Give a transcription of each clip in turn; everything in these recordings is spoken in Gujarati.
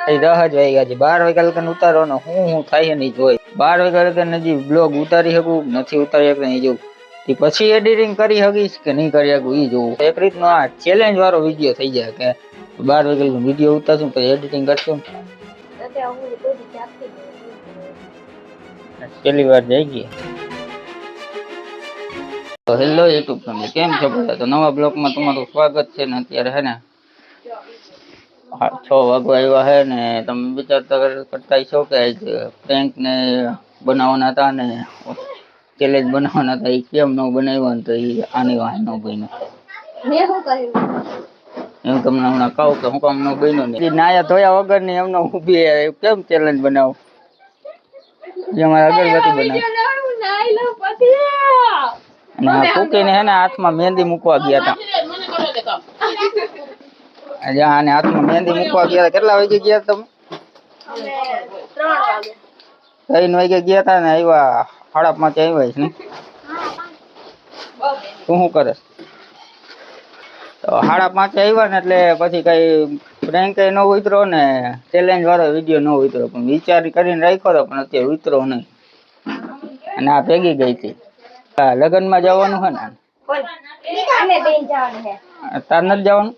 એ 10 જ વાગ્યા છે. 12 વાગ્યા લગન ઉતારવાનો હું થાય નહીં જોઈ. 12 વાગ્યા લગન હજી બ્લોગ ઉતારી શકું નથી ઉતારી શકતા એ જોઉં. પછી એડિટિંગ કરી શકીશ કે નહીં કરી શકું એ જોવું. એક રીતનો આ ચેલેન્જ વાળો વિડીયો થઈ જાય કે 12 વાગ્યા વિડીયો ઉતારશું પછી એડિટિંગ કરશું. પહેલી વાર જઈ ગઈ. તો હેલો યુટ્યુબ ફેમિલી, કેમ છો બધા? તો નવા બ્લોગમાં તમારું સ્વાગત છે ને અત્યારે હે ને 6 વાગવા આવ્યા છે ને તમે વિચારતા કરતા છો કે પ્રેન્ક ને બનાવવાના હતા ને ચેલેન્જ બનાવવાના હતા. એ કેમ ન બનાવ્યા ને તો એ આની વાહ ન બન્યું. એમ તમને હમણાં કહું કે હું કામ ન બન્યો ને નાયા ધોયા વગર ની એમને ઊભી કેમ ચેલેન્જ બનાવું. જે અમારે અગરબત્તી બનાવ અને ફૂકીને હે ને હાથમાં મહેંદી મૂકવા ગયા હતા. આને હાથમાં મહેંદી મૂકવા ગયા હતા. કેટલા વાગે ગયા તમે? 3 વાગે ગયા હતા ને આવ્યા 5:30 આવ્યા છે ને. તું શું કરે? તો 5:30 આવ્યા ને એટલે પછી કઈ પ્રેન્ક ન ઉતરો ને ચેલેન્જ વાળો વિડીયો ન ઉતરો, પણ વિચાર કરીને રાખ્યો હતો પણ અત્યારે ઉતરો નહીં. અને આ ભેગી ગઈ હતી. લગ્નમાં જવાનું હે ને તાર નથી જવાનું?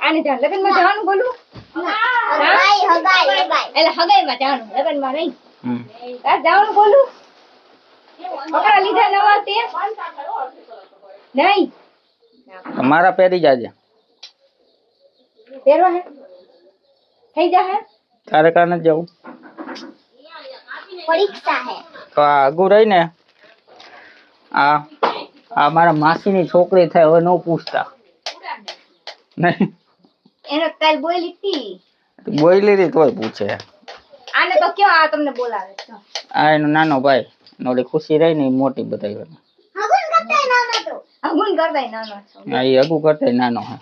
આને જાન લગનમાં જવાનું બોલું એટલે હગાઈમાં જવાનું, લગનમાં નહીં. તાર જવાનું બોલું કપડા લીધા નવા તે નહીં તમારા પહેરી જાજે. પહેરવા હે થઈ જા હે તારે કાં નથી જવું? પરીક્ષા હે તો આ આગું રહી ને આ મારા માસીની છોકરી થાય હવે ન પૂછતા. નહીં એને કાલ બોલી હતી. બોલી હતી તોય પૂછે. આને તો ક્યાં આ તમને બોલાવે તો આ એનો નાનો ભાઈ ઓલી ખુશી રહી ને મોટી બતાવી. હગુન કરતાય નાનો છો. હા એ હગું કરતાય નાનો હે.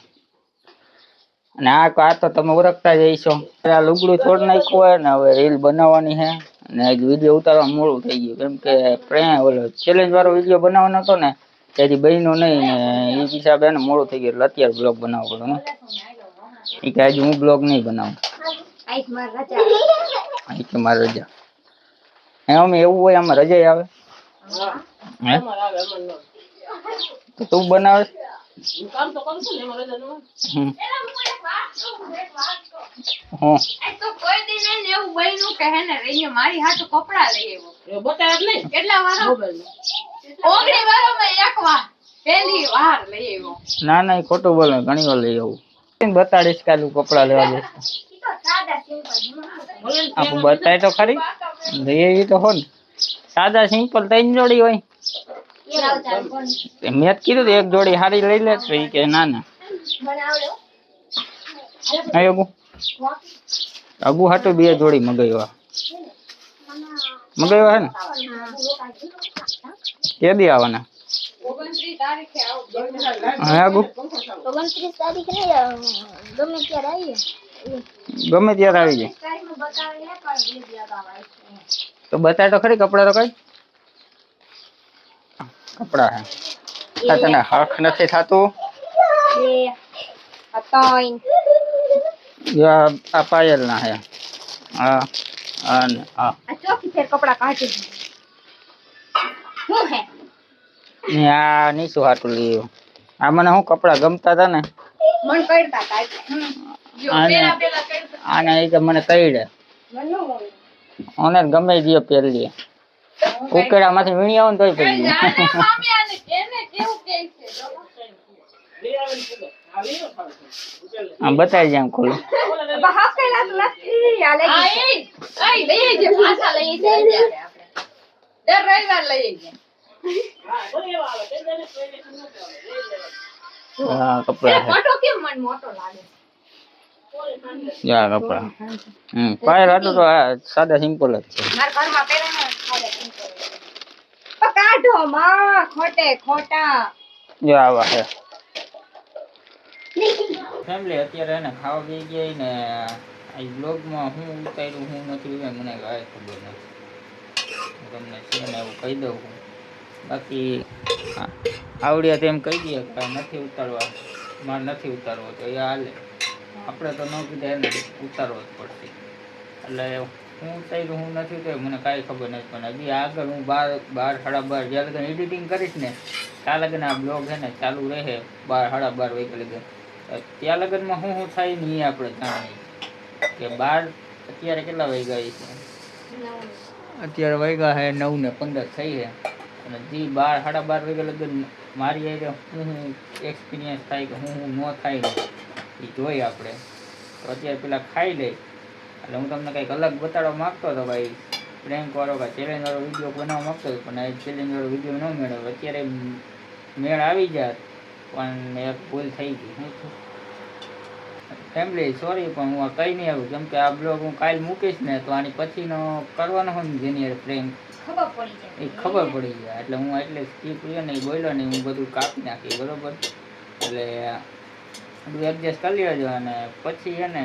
અને આ તો તમે ઓળખતા જઈશો. આ લુગડું છોડ નાખ્યું હોય ને હવે રીલ બનાવવાની છે અને વિડીયો ઉતારવા મોડું થઈ ગયું કેમ કે ઓલો ચેલેન્જ વાળો વિડીયો બનાવવાનો હતો ને તેથી બહેનો નહીં ને એ હિસાબે ને મોડું થઈ ગયું એટલે અત્યારે બ્લોગ બનાવવો પડે ને. એ કે આજે હું બ્લોગ નહીં બનાવું. મારી રજા હે અમે એવું હોય આમાં રજા આવે હે તો તું બનાવે મારી હાથ કપડા લઈ આવ્યો બતાવે નહીં કેટલા વાર ઓગણી વારમાં એક વાર પહેલી વાર લઈ આવ્યો. ના ના એ ખોટું બોલે ઘણી વાર લઈ આવું બતાડીશ કાલું કપડા લેવા જઈશ. આપણે બતાય તો ખરી લઈ તો હો ને સાદા સિમ્પલ 3 જોડી હોય. મેં કીધું એક જોડી હારી લઈ લે તો એ કે ના ના અગુ હાટું 2 જોડી મગાવ્યા હે ને. કે દી આવવાના? 29 તારીખે આવો. હા અગુ 29 તારીખે ગમે ત્યારે આવીએ. ગમે ત્યારે આવી જાય તો બતાય તો ખરી કપડા તો કઈ કપડા હે તને હક નથી થતું. આ પાયલ ના હે આ ચોકી ફેર કપડા કાઢી હું હે ને આ નીસુ હાટું લીધું. આ મને હું કપડા ગમતા હતા ને મન કરતા આને એ કે મને કઈડે ઓને ગમે દિયો પહેરી ઉકેડા માંથી વીણી આવો ને તોય પહેરી આમ બતાવી જાય ખોલું કપડા કપડા પાયર હતું તો સાદા સિમ્પલ જ છે. કાઢો માં ખોટે ખોટા આવા હે ફેમિલી. અત્યારે એને ખાવા ગઈ ગઈ ને આ બ્લોગમાં હું ઉતાર્યું હું નથી ઉતાર્યું મને કાંઈ ખબર નથી. તમને છે ને એવું કહી દઉં હું. બાકી આવડ્યા તેમ કહી દઈએ કે નથી ઉતારવા મારે નથી ઉતારવો તો એ હાલે. આપણે તો ન કીધા એને ઉતારવો જ પડશે. એટલે હું ઉતાર્યું હું નથી તો મને કાંઈ ખબર નથી, પણ હજી આગળ હું 12 સાડા 12 જ્યાં લગન એડિટિંગ કરીશ ને ત્યાં લગન આ બ્લોગ છે ને ચાલુ રહે 12 સાડા 12 વાગ્યા લગન. ત્યાં લગનમાં શું થાય ને એ આપણે જાણીએ કે 12 અત્યારે કેટલા વાગ્યા છે? અત્યારે વાગ્યા છે 9:15 થઈ છે, અને જે 12 સાડા 12 વાગ્યા લગન મારી આવી હું એક્સપિરિયન્સ થાય કે હું ન થાય ને એ જોઈએ આપણે. તો અત્યારે પેલા ખાઈ લઈ એટલે હું તમને કંઈક અલગ બતાડવા માગતો હતો ભાઈ, પ્રેન્ક વાળો કે ચેલેન્જ વાળો વિડીયો બનાવવા માગતો હતો, પણ આ ચેલેન્જ વાળો વિડીયો ન મેળવ્યો. અત્યારે મેળ આવી જાત પણ એક ભૂલ થઈ ગઈ. ફેમિલી સોરી, પણ હું આ કંઈ નહીં આવું, કેમ કે આ બ્લોગ હું કાલ મૂકીશ ને તો આની પછીનો કરવાનો હોય ને જેની પ્રેન્ક એ ખબર પડી જાય. એટલે હું એટલે સ્કીપ રહ્યો ને એ બોલ્યો ને હું બધું કાપી નાખી બરોબર. એટલે બધું એડજસ્ટ કરી લેજો, અને પછી એને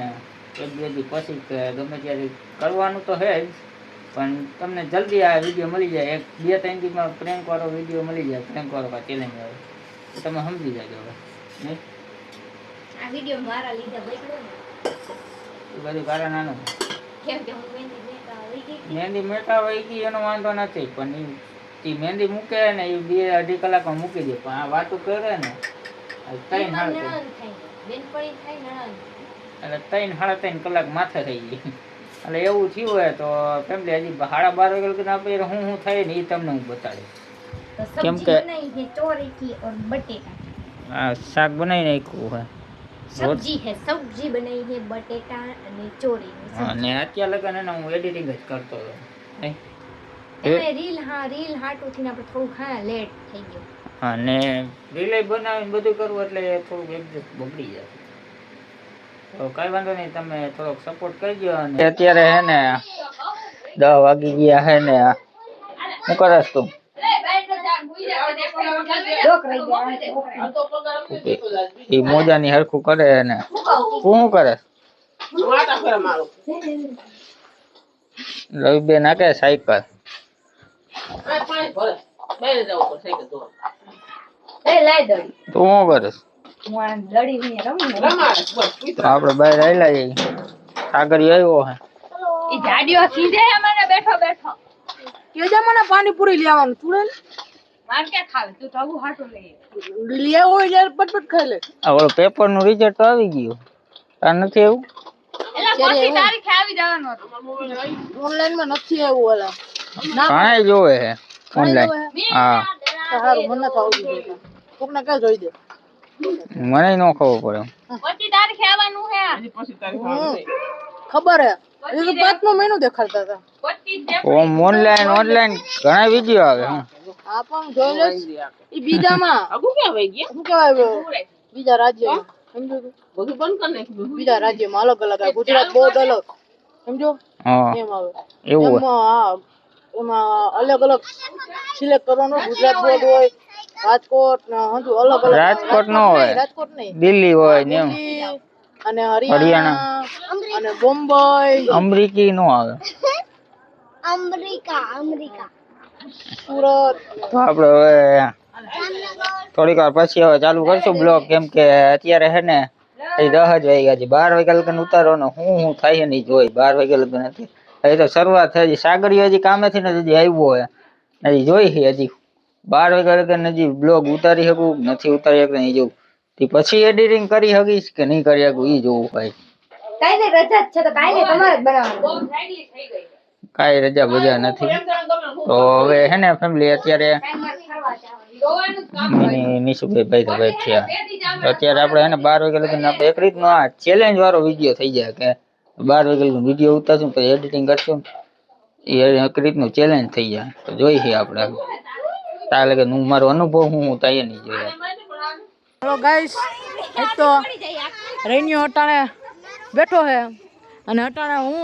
એક બે દી પછી કે ગમે ત્યારે કરવાનું તો છે જ, પણ તમને જલ્દી આ વિડીયો મળી જાય. 1-2-3 દીમાં પ્રેન્ક વાળો વિડીયો મળી જાય, પ્રેન્ક વાળો કા ચેલેન્જ વાળો, તો તમે સમજી જાજો હવે. નહીં આ વિડિયો મારા લીધે બન્યો ને એ બધું કારણ આનું કેમ કે હું મહેંદી મેકા આવી ગઈ મહેંદી મેકા વહી ગઈ એનો વાંધો નથી, પણ એ મહેંદી મૂકે ને એ 2-2.5 કલાકમાં મૂકી દે, પણ આ વાતું કરે ને 3 સાડા 3 કલાક માથે થઈ ગઈ. એટલે એવું થયું હોય તો ફેમિલી હજી 12:30 વાગે લગીને આપણે હું થાય ને એ તમને હું બતાડીશ. કેમ કે ચોરી की और बटेटा આ શાક બનાવી નાખ્યું હોય, सब्जी बनाई है बटेटा અને ચોરી અને અત્યારે લગન એને હું એડિટિંગ જ કરતો હતો. નહીં રીલ હાટુથી આપણે થોડું ખાયા લેટ થઈ ગયો, અને રીલે બનાવીને બધું કરવું એટલે થોડુંક એડજસ્ટ બગડી જાય. તો કાંઈ વાંધો નહીં, તમે થોડોક સપોર્ટ કરજો. અને અત્યારે હે ને 10 વાગી ગયા હે ને શું કરસ તું? એ મોજાની હરખું કરે ને તું શું કરે? રવિબેન નાખે સાયકલ. તું શું કરસ? આપડે બહાર આવેલા જઈએ, આગળ આવ્યો હે ઈ જાડિયો સીધે મને બેઠો કેજા મને પાણીપુરી લેવાનું તું રે માર કે ખાવે તું તો હાટો લઈ લેવો હોય યાર પટપટ ખાઈ લે. આ ઓલો પેપર નું રિઝલ્ટ તો આવી ગયું, આ નથી એવું? એટલે પછી તારીખે આવી જવાનું હતું. ઓનલાઈન માં નથી આવ્યું ઓલા ઘણા જોવે હે ઓનલાઈન. હા સારું મને તો આવડી જાય કોક ને કઈ જોઈ દે મને ન ખબર પડે. પછી તારીખે આવવાનું હે ખબર હે એ તો 5મો મહિનો દેખાડતા હતા. 25 ઓમ ઓનલાઈન ઘણા વિડિયો આવે. આ પણ જોઈ લે ઈ બીજામાં આગુ ક્યાં વઈ ગયા શું કહેવાય બીજા રાજ્ય સમજો બધું બંધ કરી નાખ્યું. બીજા રાજ્યમાં અલગ અલગ આવે, ગુજરાત બોર્ડ અલગ સમજો હા એમ આવે એવું હોય. હા એમાં અલગ અલગ સિલેક્ટ કરવાનું. ગુજરાત બોર્ડ હોય, રાજકોટ ને હજુ અલગ અલગ. રાજકોટ નો હોય, રાજકોટ નહીં દિલ્હી હોય ને એમ. દિલ્હી અને હરિયાણા અને બોમ્બઈ અમરીકી નો આવે. અમેરિકા સુરત. તો આપણે હવે થોડીક વાર પછી હવે ચાલુ કરશું બ્લોગ, કેમ કે અત્યારે હે ને 10 જ વાગ્યા છે. 12 વાગ્યા લગન ઉતારવાનો હું થાય ને જોઈ. 12 વાગ્યા લગન હતી હજી તો શરૂઆત થઈ. સાગરીયો હજી કામેથી ને હજી આવ્યો હોય હજી જોઈ હજી 12 વાગ્યા લગન હજી બ્લોગ ઉતારી શકું નથી ઉતારી શકતા એ જોઉં. પછી એડિટિંગ કરી શકીશ કે નહીં કરી શકું એ જોવું ભાઈ. કાઈ ને રજા છે તો કાઈ ને તમારે જ બનાવવાનું. કાંઈ રજા બજા નથી. તો હવે હે ને ફેમિલી અત્યારે નિશુભાઈ તો ભાઈ થયા. અત્યારે આપણે હે ને 12 વાગ્યા લગન આપણે એક રીતનો આ ચેલેન્જ વાળો વિડીયો થઈ જાય કે 12 વાગ્યા લગન વિડીયો ઉતારશું પછી એડિટિંગ કરશું એ એક રીતનું ચેલેન્જ થઈ જાય. તો જોઈએ આપણે તાર લગન હું મારો અનુભવ હું થાય નહીં જોઈએ. હેલો ગાઈસ, એક તો રેન્યો હટાણે બેઠો હે અને હટાણે હું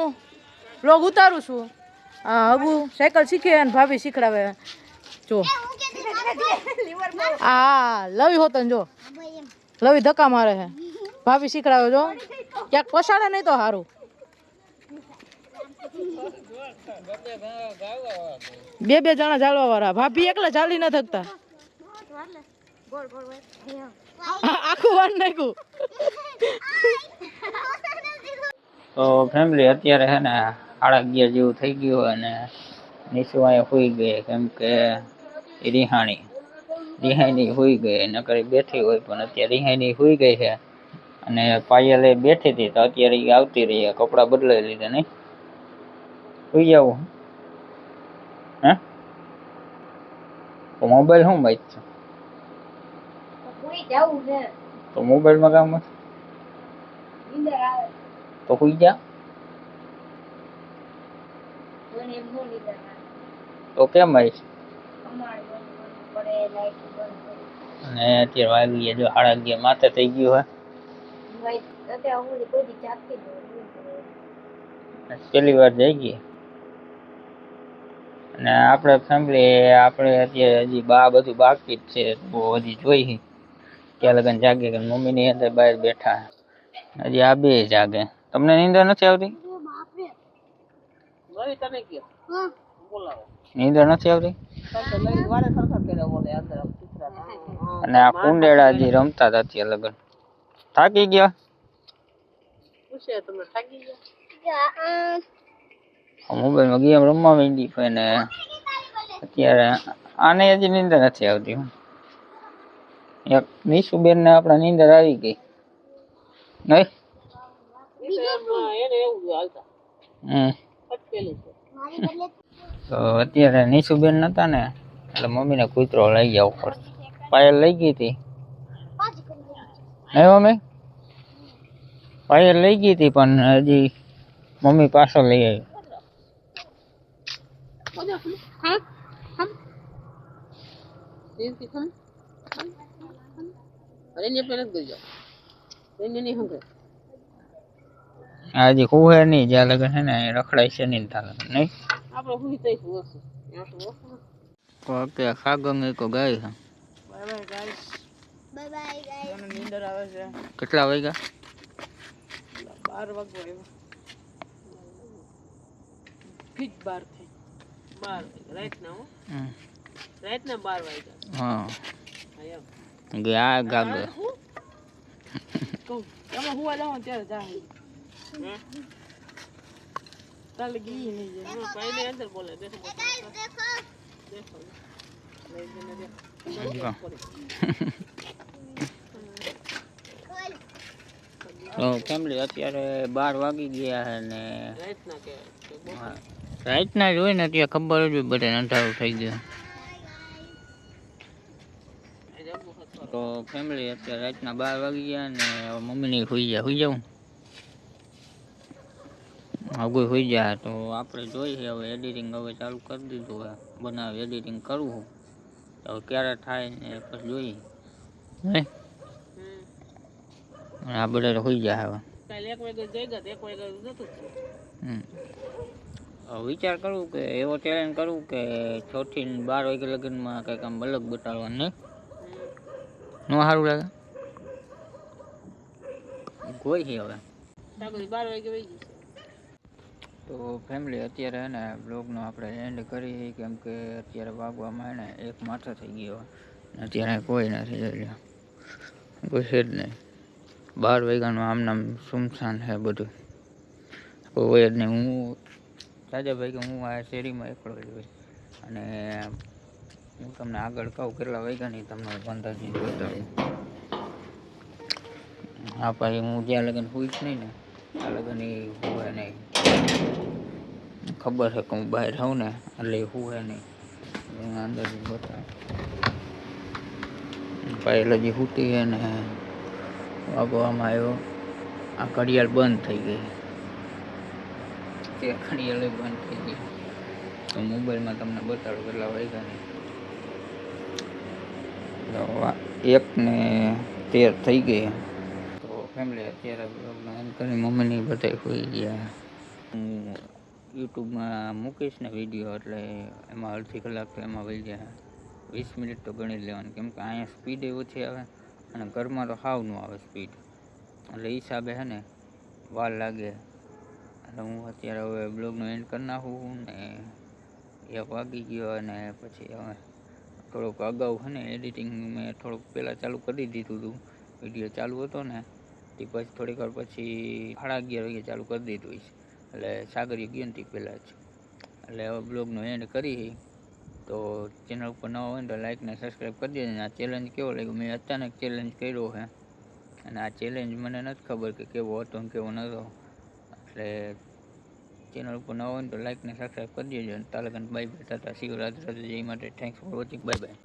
વ્લોગ ઉતારું છું. હગુ સાયકલ શીખે અને ભાભી શીખડાવે. જો હા લવી હોતો ને જો લવી ધક્કા મારે છે, ભાભી શીખડાવે. જો ક્યાંક પસાડે નહીં તો સારું. બે જણા ચાલવા વાળા, ભાભી એકલા ચાલી ન થકતા. આખું વાર નાખ્યું. તો ફેમિલી અત્યારે છે ને 11:30 જેવું થઈ ગયું અને નિશુ અહીંયા સુઈ ગઈ કેમ કે રિહાઈની સુઈ ગઈ નકર બેઠી હોય પણ અત્યારે રિહાઈની સુઈ ગઈ છે અને પાયલે બેઠી હતી તો અત્યારે ઈ આવતી રહી કપડાં બદલાઈ લીધા નહીં સુઈ જાવું હે તો મોબાઈલ શું બાઈક છે કોઈ જાવું છે તો મોબાઈલમાં કામ છે નીંદર આવે તો સુઈ જા મને એમ નો નીંદર આવે તો કેમ આવીશ અમારે બંધ પડે લાઈટ બંધ કરી અને અત્યારે વાગી જો 11:30 માથે થઈ ગયું હે ભાઈ અત્યારે હું કોઈ દી જાગતી પેલી વાર જઈ ગઈ અને આપણે ફેમિલી આપણે અત્યારે હજી બધું બાકી જ છે બહુ હજી જોઈ ક્યાં લગન જાગે કે મમ્મીની અંદર બહાર બેઠા હજી આ બે જાગે તમને નીંદર નથી આવતી નીંદર નથી આવતી અને આ કુંડેડા હજી રમતા હતા અત્યારે લગન થાકી ગયા મોબાઈલમાં ગેમ રમવા માંડી અને અત્યારે આને હજી નીંદર નથી આવતી એક નિશુબેન ને આપણા નીંદર આવી ગઈ નહીં તો અત્યારે નિશુબેન નતા ને એટલે મમ્મીને કૂતરો લઈ ગયા ઉપર પાયલ લઈ ગઈ હતી હે મમ્મી પાયલ લઈ ગઈ હતી પણ હજી મમ્મી પાછો લઈ આવી હજી હુહે નહીં જ્યાં લગન છે ને રખડાય છે નહીં તારે નહીં ઓકે ખાગંગ એક ગાય છે bye guys bye bye guys મને નીંદર આવે છે કેટલા વાગ્યા 12 વાગવા આવ્યો ફિટ 12 થઈ 12 રાઈટ ના રાઈટ ના 12 વાગ્યા હા આયા ગયા ગાગ કહું તમે હુવા જાવ ત્યારે જાય ચાલે ગઈ નહીં જાય ભાઈ ને અંદર બોલે દેખો દેખો લઈ જને દે તો ફેમિલી અત્યારે 12 વાગી ગયા છે ને રાતના જોઈ ને ત્યાં ખબર જ બધે અંધારું થઈ ગયું તો ફેમિલી અત્યારે રાતના 12 વાગી ગયા ને મમ્મીની સુઈ જાઉં હવે સુઈ જાય તો આપણે જોઈએ હવે એડિટિંગ હવે ચાલુ કરી દીધું હવે બનાવી એડિટિંગ કરવું તો ક્યારે થાય ને પછી જોઈએ હે આ બધા તો સુઈ જાય હવે કાલે 1 વાગે જઈગા 1 વાગે જતું વિચાર કરું કે એવો ચેલેન્જ કરું કે 6 થી 12 વાગે લગનમાં કંઈક આમ અલગ બતાવવાનું નહીં નો સારું લાગે કોઈ છે હવે 12 વાગે વહી ગઈ તો ફેમિલી અત્યારે હે ને બ્લોગનો આપણે એન્ડ કરી કેમ કે અત્યારે વાગવામાં હે ને 1 માથે થઈ ગયો અત્યારે કોઈ નથી જોઈ કોઈ છે જ નહીં 12 વાગ્યાનું આમ નામ સુમસાન છે બધું કોઈ હોય જ નહીં હું સાજા ભાઈ કે હું આ શેરીમાં એકલો જ હોય અને હું તમને આગળ કહું કેટલા વાગ્યાની તમને અંદાજી બતાવું હા ભાઈ હું જ્યાં લગન હોઈ જ નહીં ને આ લગન એ હોય નહીં ખબર છે કે હું બહાર હોઉં ને એટલે હોય નહીં અંદાજી બતાવું પહેલે જે હુતી છે ને વાગવામાં આવ્યો આ ઘડિયાળ બંધ થઈ ગઈ તે ઘડિયાળ બંધ થઈ ગઈ તો મોબાઈલમાં તમને બતાડું કેટલા વાગ્યાની 1:13 થઈ ગઈ તો ફેમિલી અત્યારે બ્લોગનો એન્ડ કરી મમ્મીની બધા સુઈ ગયા હું યુટ્યુબમાં મૂકીશ ને વિડીયો એટલે એમાં અડધી કલાક તો એમાં વહી જાય 20 મિનિટ તો ગણી લેવાની કેમ કે અહીંયા સ્પીડ ઓછી આવે અને ઘરમાં તો સાવ ન આવે સ્પીડ એટલે હિસાબે છે ને વાર લાગે એટલે હું અત્યારે હવે બ્લોગનો એન્ડ કરી નાખું ને 1 વાગી ગયો અને પછી હવે થોડુંક અગાઉ છે ને એડિટિંગ મેં થોડુંક પહેલાં ચાલુ કરી દીધું હતું વિડીયો ચાલુ હતો ને તે પછી થોડીક વાર પછી 11:30 વાગે ચાલુ કરી દીધું હોય છે. એટલે સાગરીય ગયો ને તે પહેલાં જ. એટલે હવે બ્લોગનો એન્ડ કરી. તો ચેનલ ઉપર નવા હોય ને તો લાઈક ને સબસ્ક્રાઈબ કરી દેજો. આ ચેલેન્જ કેવો લાગ્યો, મેં અચાનક ચેલેન્જ કર્યો છે અને આ ચેલેન્જ મને નથી ખબર કે કેવો હતો ને કેવો નહોતો. એટલે ચેનલ ઉપર નવા હોય ને તો લાઈક ને સબસ્ક્રાઈબ કરી દેજો. અને તાલકન bye bye, tata, see you, Radhe Radhe, જય માટે, thanks for watching, bye by.